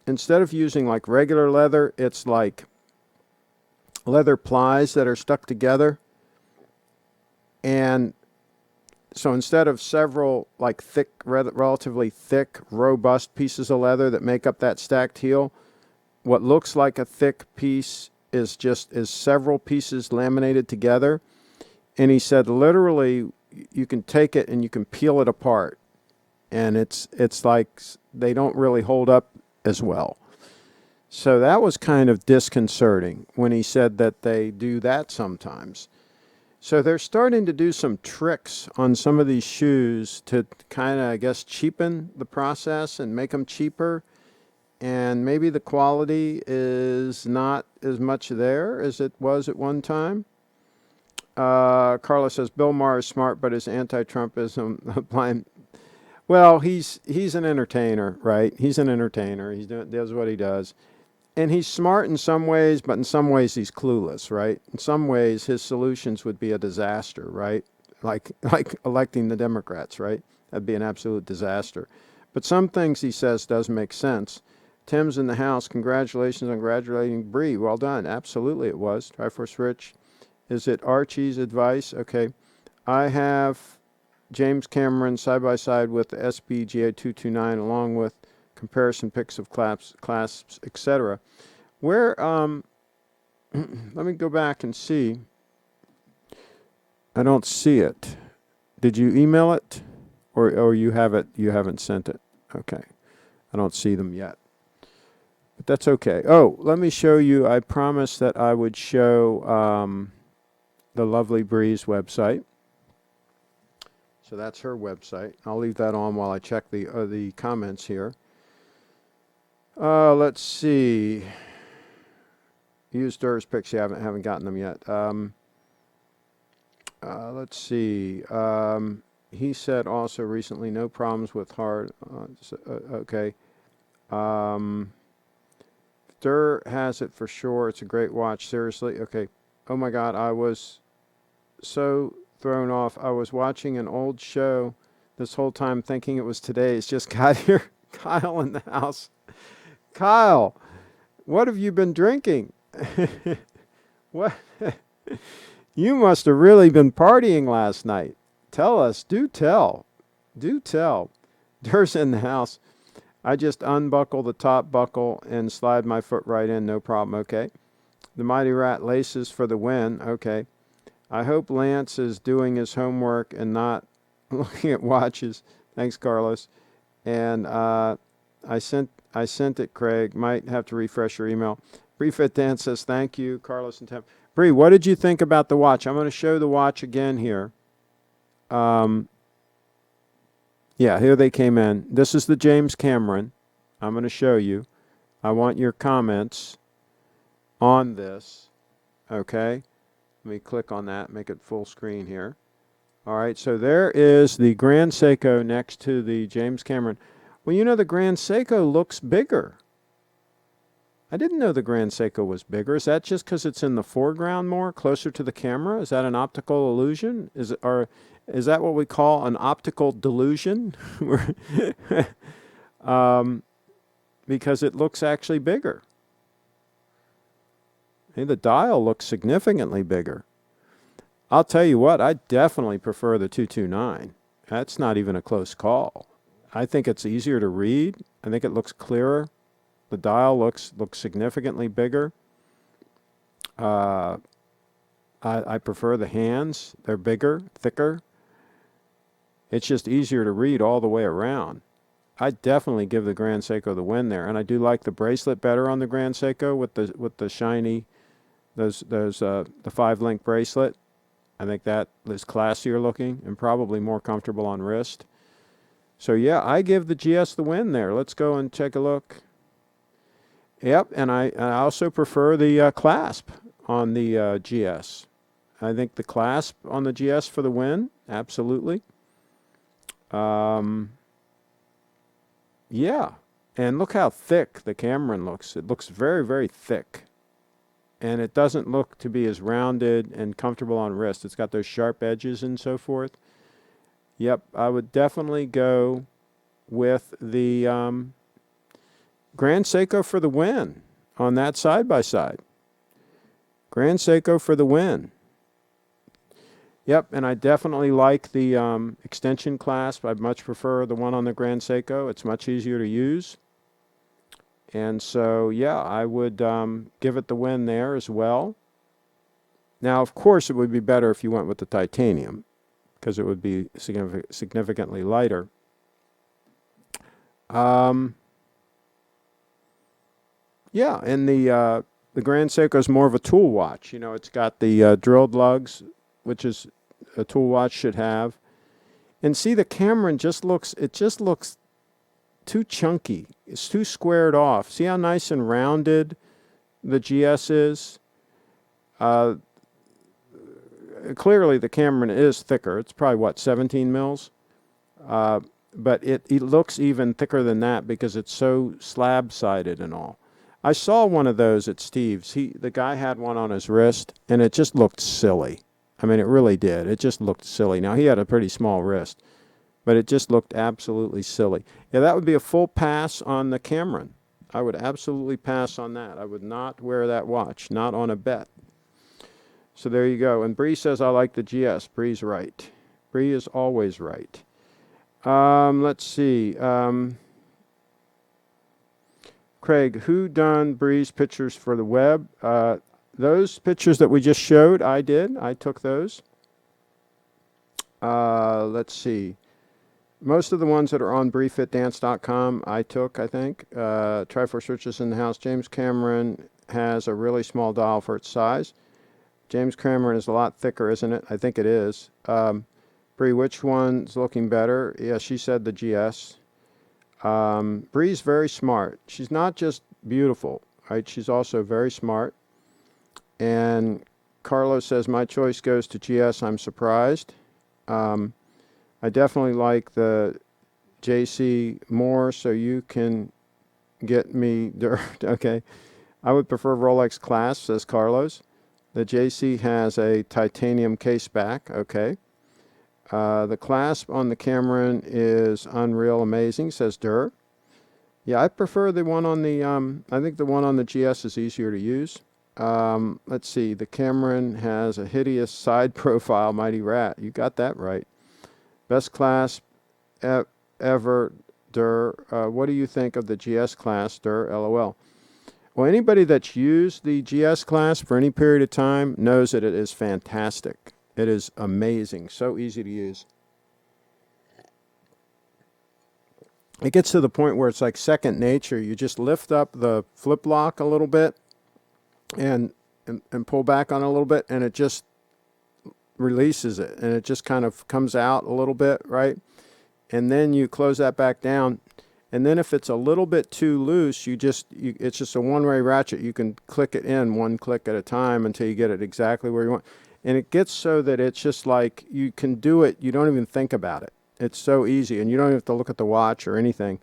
instead of using like regular leather, it's like leather plies that are stuck together. And so instead of several like thick, relatively thick, robust pieces of leather that make up that stacked heel, what looks like a thick piece is several pieces laminated together. And he said literally you can take it and you can peel it apart, and it's like they don't really hold up as well. So that was kind of disconcerting when he said that they do that sometimes. So they're starting to do some tricks on some of these shoes to kind of, I guess, cheapen the process and make them cheaper. And maybe the quality is not as much there as it was at one time. Carla says Bill Maher is smart, but his anti-Trumpism blind. Well, he's an entertainer, right? He's an entertainer. Does what he does. And he's smart in some ways, but in some ways he's clueless, right? In some ways his solutions would be a disaster, right? Like electing the Democrats, right? That'd be an absolute disaster. But some things he says does make sense. Tim's in the house. Congratulations on graduating Bree. Well done. Absolutely it was. Triforce Rich. Is it Archie's advice? Okay. I have James Cameron side-by-side with the SPGA 229 along with comparison pics of clasps, etc. Where, let me go back and see. I don't see it. Did you email it? Or you have it, you haven't sent it? Okay. I don't see them yet. But that's okay. Oh, let me show you. I promised that I would show the lovely Bree's website. So that's her website. I'll leave that on while I check the comments here. Let's see. Used Durs pics. Yeah, haven't gotten them yet. Let's see. He said also recently, no problems with hard. Okay. Dur has it for sure. It's a great watch. Seriously. Okay. Oh my God. I was so thrown off. I was watching an old show this whole time thinking it was today's. Just got here. Kyle in the house. Kyle, what have you been drinking? What? You must have really been partying last night. Tell us. Do tell. Do tell. Dur's in the house. I just unbuckle the top buckle and slide my foot right in. No problem. Okay. The Mighty Rat laces for the win. Okay. I hope Lance is doing his homework and not looking at watches. Thanks, Carlos. And I sent it, Craig. Might have to refresh your email. Bree Fit Dance says thank you, Carlos and Tim. Bree, what did you think about the watch? I'm going to show the watch again here. Yeah, here they came in. This is the James Cameron. I'm going to show you. I want your comments on this. Okay. Let me click on that, make it full screen here. All right, so there is the Grand Seiko next to the James Cameron. Well, you know, the Grand Seiko looks bigger. I didn't know the Grand Seiko was bigger. Is that just because it's in the foreground more, closer to the camera? Is that an optical illusion? Or is that what we call an optical delusion? Because it looks actually bigger. Hey, the dial looks significantly bigger. I'll tell you what, I definitely prefer the 229. That's not even a close call. I think it's easier to read. I think it looks clearer. The dial looks significantly bigger. I prefer the hands. They're bigger, thicker. It's just easier to read all the way around. I definitely give the Grand Seiko the win there, and I do like the bracelet better on the Grand Seiko with the shiny, the 5-link bracelet. I think that is classier looking and probably more comfortable on wrist. So yeah, I give the GS the win there. Let's go and take a look. Yep, and I also prefer the clasp on the GS. I think the clasp on the GS for the win, absolutely. Yeah, and look how thick the Cameron looks. It looks very, very thick. And it doesn't look to be as rounded and comfortable on wrist. It's got those sharp edges and so forth. Yep, I would definitely go with the Grand Seiko for the win on that side-by-side. Grand Seiko for the win. Yep, and I definitely like the extension clasp. I much prefer the one on the Grand Seiko. It's much easier to use. And so, yeah, I would give it the win there as well. Now, of course, it would be better if you went with the titanium because it would be significantly lighter. Yeah, and the Grand Seiko is more of a tool watch. You know, it's got the drilled lugs, which is a tool watch should have. And see, the Cameron just looks too chunky. It's too squared off. See how nice and rounded the GS is? Clearly, the Cameron is thicker. It's probably, what, 17 mils? But it looks even thicker than that because it's so slab-sided and all. I saw one of those at Steve's. The guy had one on his wrist, and it just looked silly. I mean, it really did. It just looked silly. Now, he had a pretty small wrist, but it just looked absolutely silly. Yeah, that would be a full pass on the Cameron. I would absolutely pass on that. I would not wear that watch, not on a bet. So there you go. And Bree says, I like the GS. Bree's right. Bree is always right. Let's see. Craig, who done Bree's pictures for the web? Those pictures that we just showed, I did. I took those. Let's see. Most of the ones that are on BreeFitDance.com, I took, I think. Triforce Riches in the house. James Cameron has a really small dial for its size. James Cameron is a lot thicker, isn't it? I think it is. Bree, which one's looking better? Yeah, she said the GS. Bree's very smart. She's not just beautiful, right? She's also very smart. And Carlos says, my choice goes to GS. I'm surprised. I definitely like the JC more, so you can get me dirt. Okay. I would prefer Rolex clasp, says Carlos. The JC has a titanium case back. Okay. The clasp on the Cameron is unreal amazing, says Durr. Yeah, I prefer the one on the, I think the one on the GS is easier to use. Let's see, the Cameron has a hideous side profile, Mighty Rat. You got that right. Best clasp ever, Durr. What do you think of the GS clasp, Durr? LOL. Well, anybody that's used the GS clasp for any period of time knows that it is fantastic. It is amazing. So easy to use. It gets to the point where it's like second nature. You just lift up the flip lock a little bit, and pull back on it a little bit, and it just releases it, and it just kind of comes out a little bit, right? And then you close that back down. And then if it's a little bit too loose, it's just a one-way ratchet. You can click it in one click at a time until you get it exactly where you want. And it gets so that it's just like you can do it. You don't even think about it. It's so easy, and you don't have to look at the watch or anything.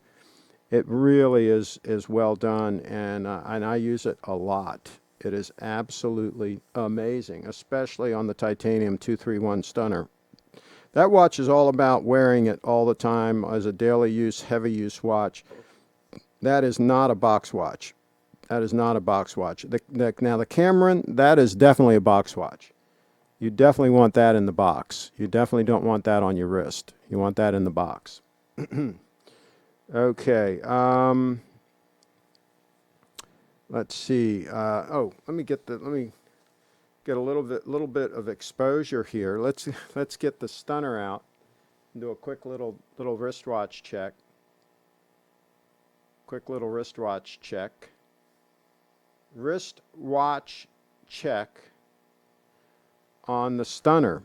It really is well done, and I use it a lot. It is absolutely amazing, especially on the titanium 231 stunner. That watch is all about wearing it all the time as a daily use, heavy use watch. That is not a box watch. That is not a box watch. Now the Cameron, that is definitely a box watch. You definitely want that in the box. You definitely don't want that on your wrist. You want that in the box. Okay. Let's see. Let me get a little bit of exposure here. Let's get the stunner out and do a quick little wristwatch check. Quick little wristwatch check. Wristwatch check on the stunner.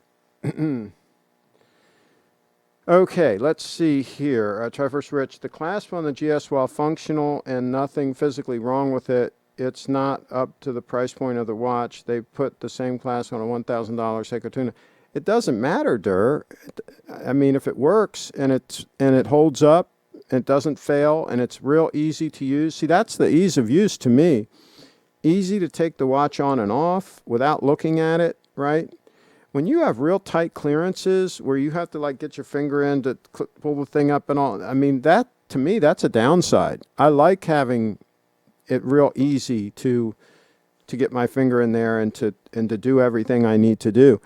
Okay, let's see here. Try first, Rich. The clasp on the GS, while functional and nothing physically wrong with it, it's not up to the price point of the watch. They put the same clasp on a $1,000 Seiko Tuna. It doesn't matter, Dur. I mean, if it works and it holds up, and it doesn't fail, and it's real easy to use. See, that's the ease of use to me. Easy to take the watch on and off without looking at it, right? When you have real tight clearances where you have to like get your finger in to pull the thing up and all, I mean, that to me, that's a downside. I like having it real easy to get my finger in there and to do everything I need to do.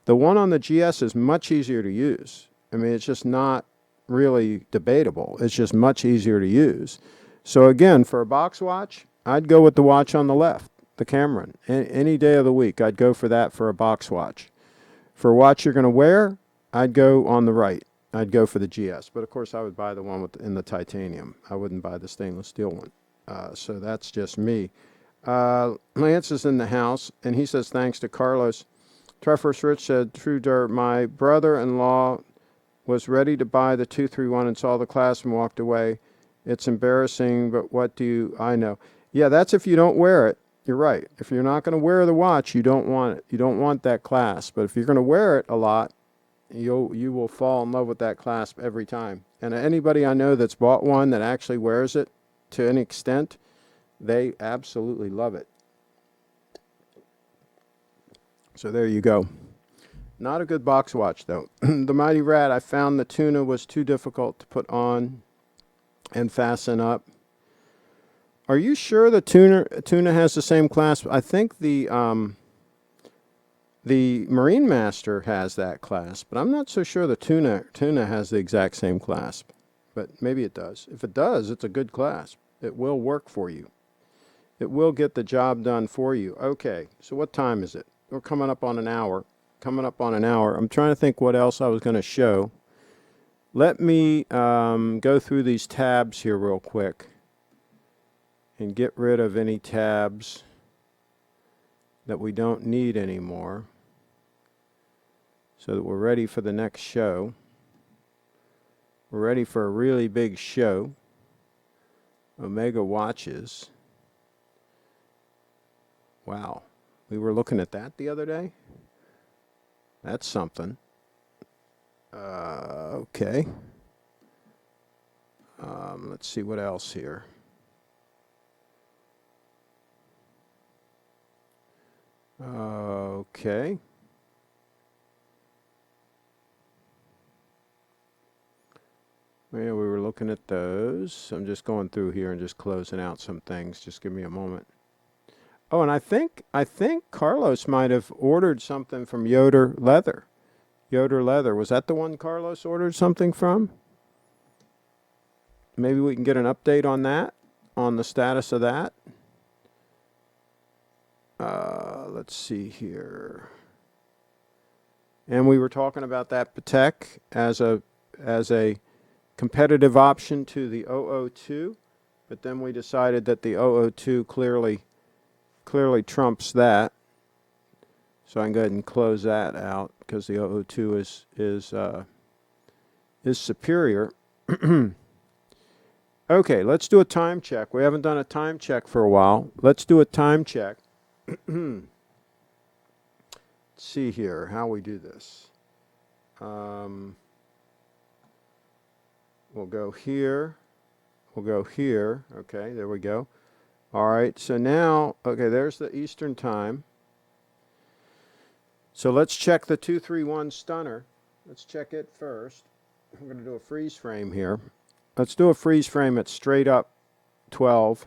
The one on the GS is much easier to use. I mean, it's just not really debatable. It's just much easier to use. So again, for a box watch, I'd go with the watch on the left, the Cameron. Any day of the week, I'd go for that for a box watch. For a watch you're going to wear, I'd go on the right. I'd go for the GS. But of course, I would buy the one in the titanium. I wouldn't buy the stainless steel one. So that's just me. Lance is in the house, and he says, thanks to Carlos. Trefors Rich said, true dirt, my brother-in-law was ready to buy the 231 and saw the clasp and walked away. It's embarrassing, but what do I know? Yeah, that's if you don't wear it. You're right. If you're not going to wear the watch, you don't want it. You don't want that clasp. But if you're going to wear it a lot, you will fall in love with that clasp every time. And anybody I know that's bought one that actually wears it to an extent, they absolutely love it. So there you go. Not a good box watch, though. The Mighty Rat, I found the Tuna was too difficult to put on and fasten up. Are you sure the Tuna has the same clasp? I think the Marine Master has that clasp, but I'm not so sure the Tuna has the exact same clasp. But maybe it does. If it does, it's a good clasp. It will work for you. It will get the job done for you. Okay, so what time is it? We're coming up on an hour. I'm trying to think what else I was going to show. Let me go through these tabs here real quick and get rid of any tabs that we don't need anymore so that we're ready for the next show. We're ready for a really big show. Omega watches. Wow. We were looking at that the other day. That's something. Okay. Let's see what else here. Okay. Yeah, we were looking at those. I'm just going through here and just closing out some things. Just give me a moment. Oh, and I think Carlos might have ordered something from Yoder Leather. Yoder Leather. Was that the one Carlos ordered something from? Maybe we can get an update on that, on the status of that. Let's see here. And we were talking about that Patek as a competitive option to the 002, but then we decided that the 002 clearly clearly trumps that. So I can go ahead and close that out because the 002 is superior. Okay, let's do a time check. We haven't done a time check for a while. Let's do a time check. Let's see here how we do this. We'll go here. We'll go here. Okay, there we go. All right, so now, okay, there's the Eastern time. So let's check the 231 stunner. Let's check it first. We're going to do a freeze frame here. Let's do a freeze frame at straight up 12.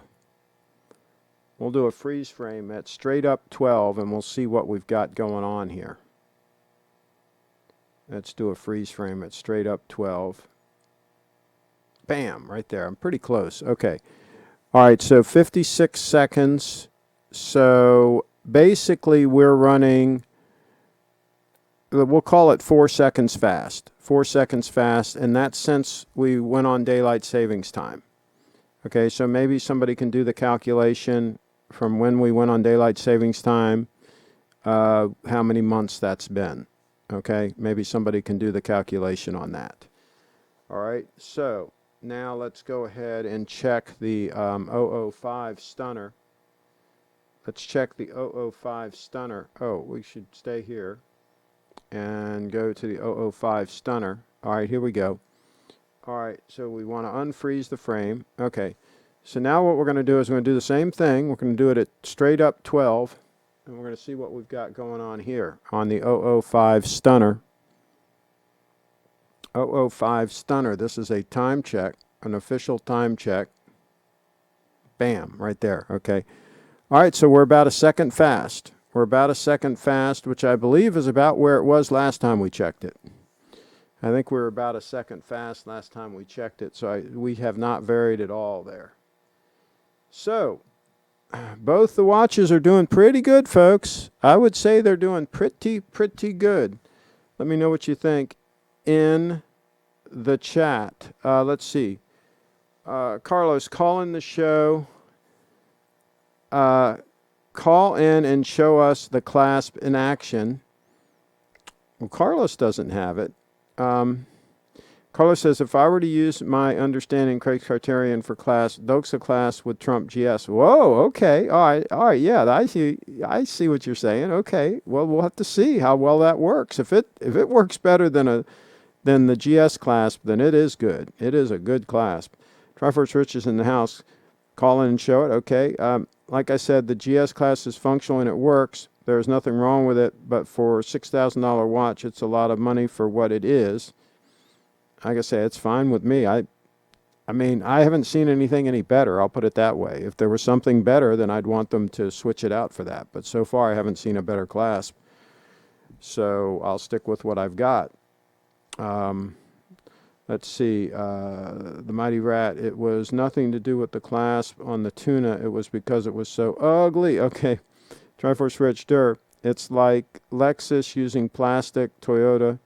We'll do a freeze frame at straight up 12 and we'll see what we've got going on here. Let's do a freeze frame at straight up 12. Bam, right there. I'm pretty close. Okay. All right, so 56 seconds. So basically we're running, we'll call it 4 seconds fast. 4 seconds fast, and that's since we went on daylight savings time. Okay, so maybe somebody can do the calculation from when we went on daylight savings time, how many months that's been. Okay, maybe somebody can do the calculation on that. All right, so now let's go ahead and check the 005 stunner. Let's check the 005 stunner. Oh, we should stay here and go to the 005 stunner. All right, here we go. All right, so we want to unfreeze the frame. Okay, so now what we're going to do is we're going to do the same thing. We're going to do it at straight up 12, and we're going to see what we've got going on here on the 005 stunner. 005 stunner, this is a time check, an official time check. Bam, right there, okay. All right, so we're about a second fast. We're about a second fast, which I believe is about where it was last time we checked it. I think we were about a second fast last time we checked it, so we have not varied at all there. So, both the watches are doing pretty good, folks. I would say they're doing pretty good. Let me know what you think in the chat. Let's see. Carlos, call in the show. Call in and show us the clasp in action. Well, Carlos doesn't have it. Carlos says, if I were to use my understanding Craig's criterion for clasp, Doxa clasp would trump GS. Whoa, okay. All right, yeah, I see what you're saying. Okay. Well, we'll have to see how well that works. If it works better than the GS clasp, then it is good. It is a good clasp. Triforce Rich is in the house. Call in and show it. Okay. Like I said, the GS class is functional and it works. There's nothing wrong with it, but for a $6,000 watch, it's a lot of money for what it is. Like I say, it's fine with me. I mean, I haven't seen anything any better. I'll put it that way. If there was something better, then I'd want them to switch it out for that. But so far, I haven't seen a better clasp. So I'll stick with what I've got. Let's see, the Mighty Rat, it was nothing to do with the clasp on the tuna. It was because it was so ugly. Okay, Triforce Rich Dur, it's like Lexus using plastic Toyota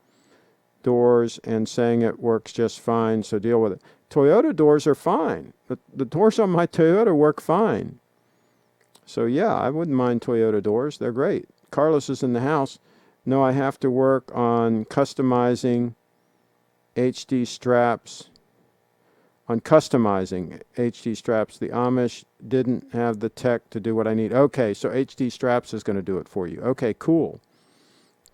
doors and saying it works just fine, so deal with it. Toyota doors are fine. The doors on my Toyota work fine. So yeah, I wouldn't mind Toyota doors. They're great. Carlos is in the house. No, I have to work on customizing HD straps. On customizing HD straps. The Amish didn't have the tech to do what I need. Okay, so HD straps is going to do it for you. Okay, cool.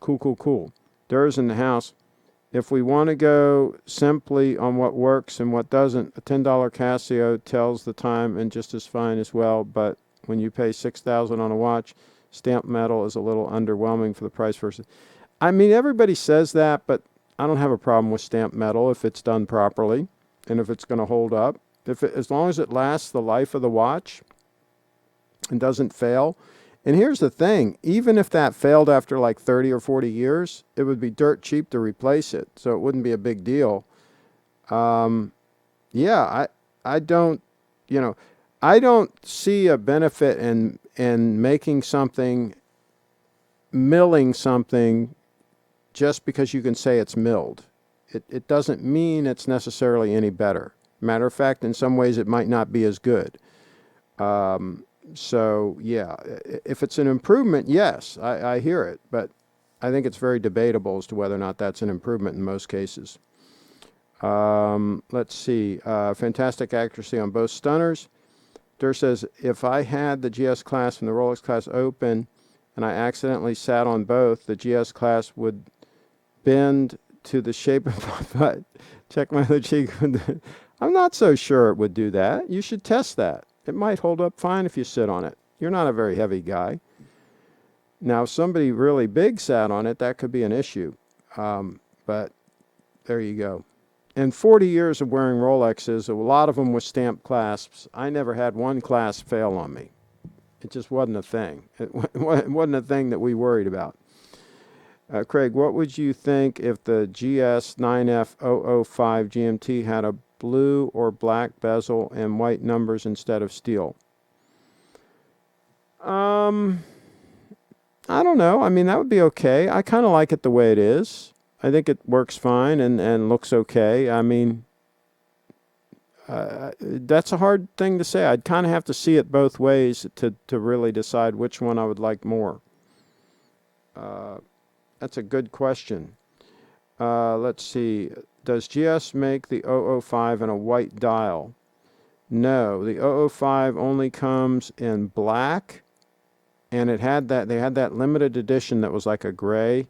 Cool. Dur's in the house. If we want to go simply on what works and what doesn't, a $10 Casio tells the time and just as fine as well, but when you pay $6,000 on a watch, stamped metal is a little underwhelming for the price versus. I mean, everybody says that, but I don't have a problem with stamped metal if it's done properly and if it's going to hold up. As long as it lasts the life of the watch and doesn't fail. And here's the thing, even if that failed after like 30 or 40 years, it would be dirt cheap to replace it, so it wouldn't be a big deal. Yeah, I don't, I don't see a benefit in making something, milling something, just because you can say it's milled. It doesn't mean it's necessarily any better. Matter of fact, in some ways it might not be as good. So yeah, if it's an improvement, yes, I hear it, but I think it's very debatable as to whether or not that's an improvement in most cases. Let's see. Fantastic accuracy on both stunners. Durr says, if I had the GS clasp and the Rolex clasp open and I accidentally sat on both, the GS clasp would bend to the shape of my butt. Check my other cheek. I'm not so sure it would do that. You should test that. It might hold up fine if you sit on it. You're not a very heavy guy. Now, if somebody really big sat on it, that could be an issue. But there you go. In 40 years of wearing Rolexes, a lot of them were stamped clasps. I never had one clasp fail on me. It just wasn't a thing. It wasn't a thing that we worried about. Craig, what would you think if the GS9F005 GMT had a blue or black bezel and white numbers instead of steel? I don't know. I mean, that would be okay. I kind of like it the way it is. I think it works fine and looks okay. I mean, that's a hard thing to say. I'd kind of have to see it both ways to really decide which one I would like more. That's a good question. Let's see. Does GS make the 005 in a white dial? No, the 005 only comes in black, and they had that limited edition that was like a gray,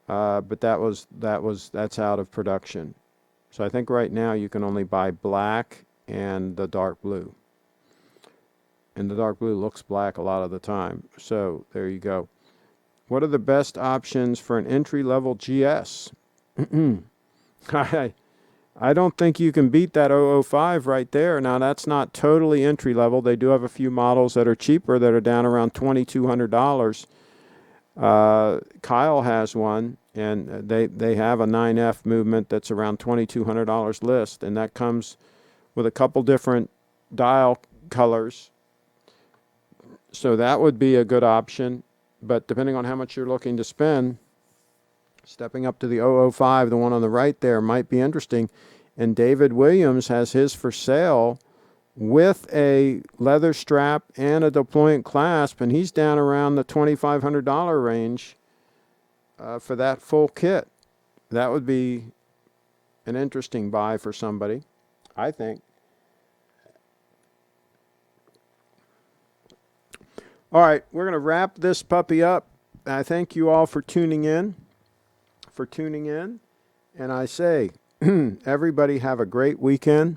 but that's out of production. So I think right now you can only buy black and the dark blue. And the dark blue looks black a lot of the time. So there you go. What are the best options for an entry-level GS? I don't think you can beat that 005 right there. Now, that's not totally entry-level. They do have a few models that are cheaper that are down around $2,200. Kyle has one, and they have a 9F movement that's around $2,200 list, and that comes with a couple different dial colors. So that would be a good option, but depending on how much you're looking to spend, stepping up to the 005, the one on the right there, might be interesting. And David Williams has his for sale with a leather strap and a deployant clasp, and he's down around the $2,500 range for that full kit. That would be an interesting buy for somebody, I think. All right, we're going to wrap this puppy up. I thank you all for tuning in. And I say, everybody have a great weekend.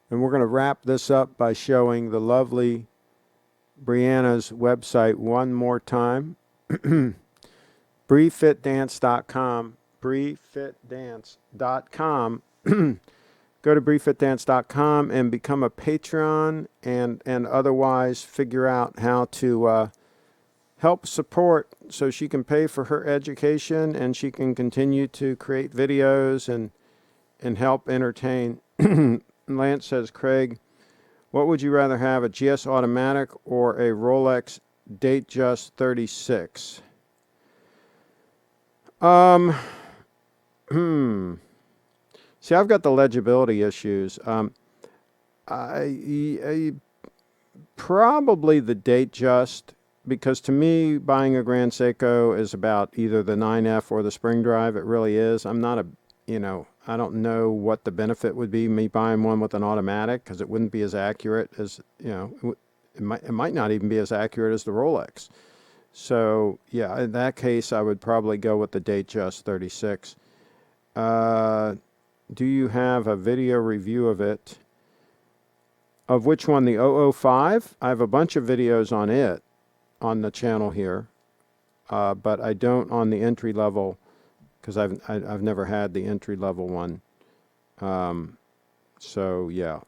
And we're going to wrap this up by showing the lovely Brianna's website one more time. BreeFitDance.com. BreeFitDance.com. Go to BreeFitDance.com and become a patron and otherwise figure out how to help support so she can pay for her education and she can continue to create videos and help entertain. Lance says, Craig, what would you rather have, a GS Automatic or a Rolex Datejust 36? See, I've got the legibility issues. I probably the Datejust, because to me, buying a Grand Seiko is about either the 9F or the spring drive. It really is. I'm not I don't know what the benefit would be me buying one with an automatic, because it wouldn't be as accurate as, it might not even be as accurate as the Rolex. So, yeah, in that case, I would probably go with the Datejust 36. Do you have a video review of it? Of which one? The 005? I have a bunch of videos on it on the channel here, but I don't on the entry level, because I've never had the entry level one. So yeah,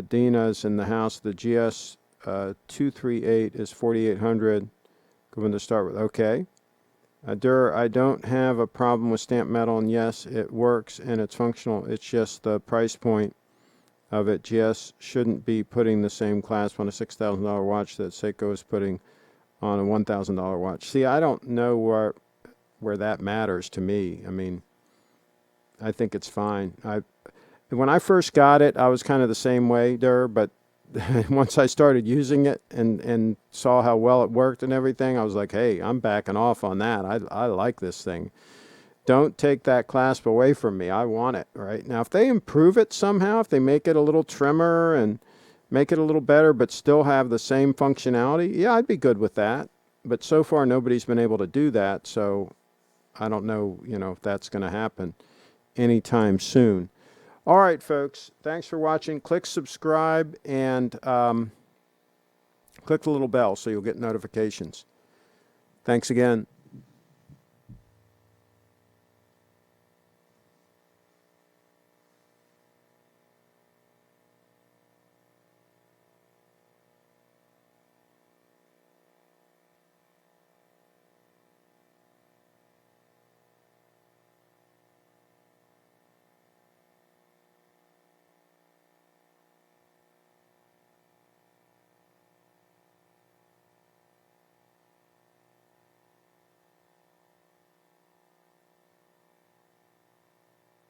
Dina's in the house. The GS 238 is 4,800. Good one to start with. Okay. Durr, I don't have a problem with stamped metal, and yes, it works and it's functional. It's just the price point of it. GS shouldn't be putting the same clasp on a $6,000 watch that Seiko is putting on a $1,000 watch. See, I don't know where that matters to me. I mean, I think it's fine. When I first got it, I was kind of the same way, Durr, but once I started using it and saw how well it worked and everything, I was like, hey, I'm backing off on that. I like this thing. Don't take that clasp away from me. I want it, right? Now, if they improve it somehow, if they make it a little trimmer and make it a little better, but still have the same functionality, yeah, I'd be good with that. But so far, nobody's been able to do that, so I don't know, if that's going to happen anytime soon. All right, folks, thanks for watching. Click subscribe and click the little bell so you'll get notifications. Thanks again.